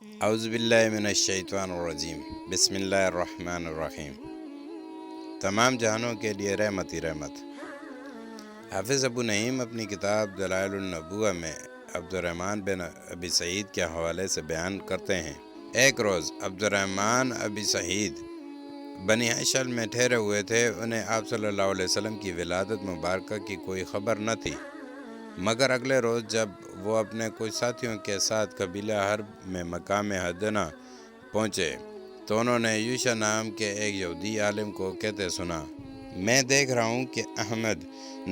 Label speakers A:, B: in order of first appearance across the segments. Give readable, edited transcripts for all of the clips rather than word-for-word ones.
A: اعوذ باللہ من الشیطان الرجیم، بسم اللہ الرحمن الرحیم۔ تمام جہانوں کے لیے رحمت ہی رحمت۔ حافظ ابو نعیم اپنی کتاب دلائل النبوہ میں عبد الرحمن بن ابی سعید کے حوالے سے بیان کرتے ہیں، ایک روز عبد الرحمن ابی سعید بنی اشل میں ٹھہرے ہوئے تھے۔ انہیں آپ صلی اللہ علیہ وسلم کی ولادت مبارکہ کی کوئی خبر نہ تھی، مگر اگلے روز جب وہ اپنے کچھ ساتھیوں کے ساتھ قبیلہ حرب میں مقام حدنہ پہنچے تو انہوں نے یوشع نام کے ایک یہودی عالم کو کہتے سنا، میں دیکھ رہا ہوں کہ احمد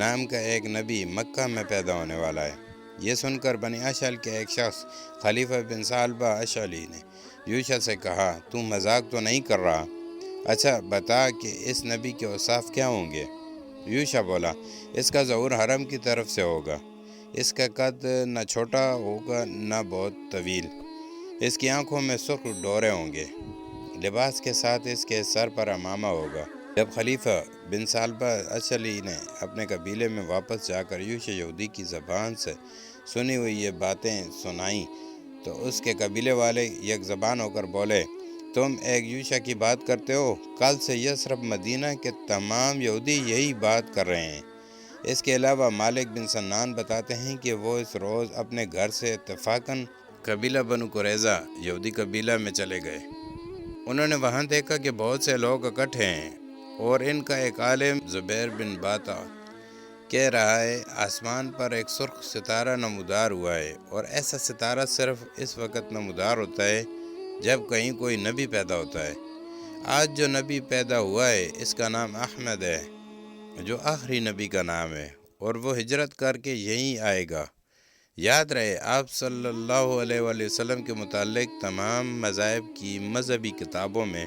A: نام کا ایک نبی مکہ میں پیدا ہونے والا ہے۔ یہ سن کر بنی اشل کے ایک شخص خلیفہ بن ثعلبہ اشعری نے یوشع سے کہا، تو مذاق تو نہیں کر رہا؟ اچھا بتا کہ اس نبی کے اوصاف کیا ہوں گے؟ یوشع بولا، اس کا ظہور حرم کی طرف سے ہوگا، اس کا قد نہ چھوٹا ہوگا نہ بہت طویل، اس کی آنکھوں میں سرخ ڈورے ہوں گے، لباس کے ساتھ اس کے سر پر عمامہ ہوگا۔ جب خلیفہ بن ثعلبہ اشعری نے اپنے قبیلے میں واپس جا کر یوشع یہودی کی زبان سے سنی ہوئی یہ باتیں سنائیں تو اس کے قبیلے والے یک زبان ہو کر بولے، تم ایک یوشع کی بات کرتے ہو؟ کل سے یثرب مدینہ کے تمام یہودی یہی بات کر رہے ہیں۔ اس کے علاوہ مالک بن سنان بتاتے ہیں کہ وہ اس روز اپنے گھر سے اتفاقاً قبیلہ بنو قریظہ یہودی قبیلہ میں چلے گئے۔ انہوں نے وہاں دیکھا کہ بہت سے لوگ اکٹھے ہیں اور ان کا ایک عالم زبیر بن باتا کہہ رہا ہے، آسمان پر ایک سرخ ستارہ نمودار ہوا ہے، اور ایسا ستارہ صرف اس وقت نمودار ہوتا ہے جب کہیں کوئی نبی پیدا ہوتا ہے۔ آج جو نبی پیدا ہوا ہے اس کا نام احمد ہے، جو آخری نبی کا نام ہے، اور وہ ہجرت کر کے یہیں آئے گا۔ یاد رہے، آپ صلی اللہ علیہ وآلہ وسلم کے متعلق تمام مذاہب کی مذہبی کتابوں میں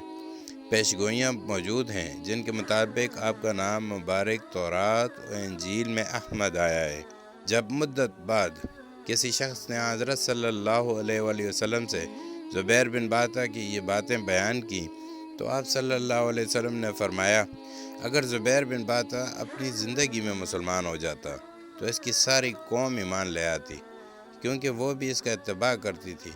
A: پیشگوئیاں موجود ہیں جن کے مطابق آپ کا نام مبارک تورات و انجیل میں احمد آیا ہے۔ جب مدت بعد کسی شخص نے حضرت صلی اللہ علیہ وآلہ وسلم سے زبیر بن باتا کی یہ باتیں بیان کی تو آپ صلی اللہ علیہ وسلم نے فرمایا، اگر زبیر بن باتا اپنی زندگی میں مسلمان ہو جاتا تو اس کی ساری قوم ایمان لے آتی، کیونکہ وہ بھی اس کا اتباع کرتی تھی۔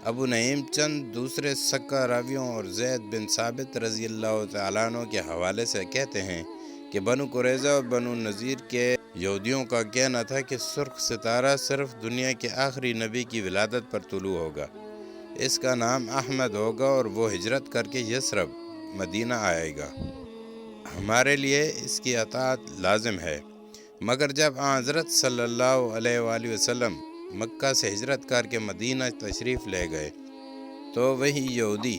A: ابو نعیم چند دوسرے سکہ راویوں اور زید بن ثابت رضی اللہ تعالیٰ عنہ کے حوالے سے کہتے ہیں کہ بنو قریظہ اور بنو نذیر کے یہودیوں کا کہنا تھا کہ سرخ ستارہ صرف دنیا کے آخری نبی کی ولادت پر طلوع ہوگا، اس کا نام احمد ہوگا اور وہ ہجرت کر کے یثرب مدینہ آئے گا، ہمارے لیے اس کی اطاعت لازم ہے۔ مگر جب حضرت صلی اللہ علیہ وآلہ وسلم مکہ سے ہجرت کر کے مدینہ تشریف لے گئے تو وہی یہودی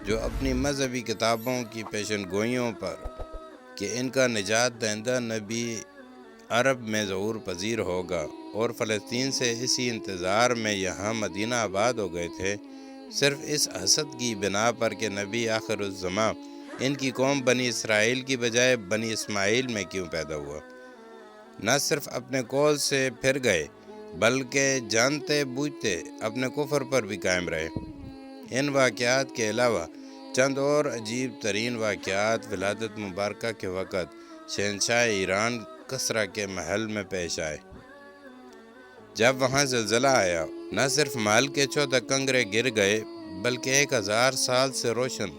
A: جو اپنی مذہبی کتابوں کی پیشن گوئیوں پر کہ ان کا نجات دہندہ نبی عرب میں ظہور پذیر ہوگا اور فلسطین سے اسی انتظار میں یہاں مدینہ آباد ہو گئے تھے، صرف اس حسد کی بنا پر کہ نبی آخر الزماں ان کی قوم بنی اسرائیل کی بجائے بنی اسماعیل میں کیوں پیدا ہوا، نہ صرف اپنے قول سے پھر گئے بلکہ جانتے بوجھتے اپنے کفر پر بھی قائم رہے۔ ان واقعات کے علاوہ چند اور عجیب ترین واقعات ولادت مبارکہ کے وقت شہنشاہ ایران کسریٰ کے محل میں پیش آئے۔ جب وہاں زلزلہ آیا، نہ صرف محل کے 14 کنگرے گر گئے بلکہ 1000 سال سے روشن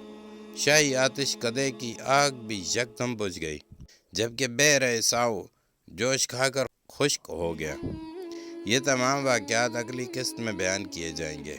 A: شاہی آتش کدے کی آگ بھی یکدم بجھ گئی، جبکہ بحر ساؤ جوش کھا کر خشک ہو گیا۔ یہ تمام واقعات اگلی قسط میں بیان کیے جائیں گے۔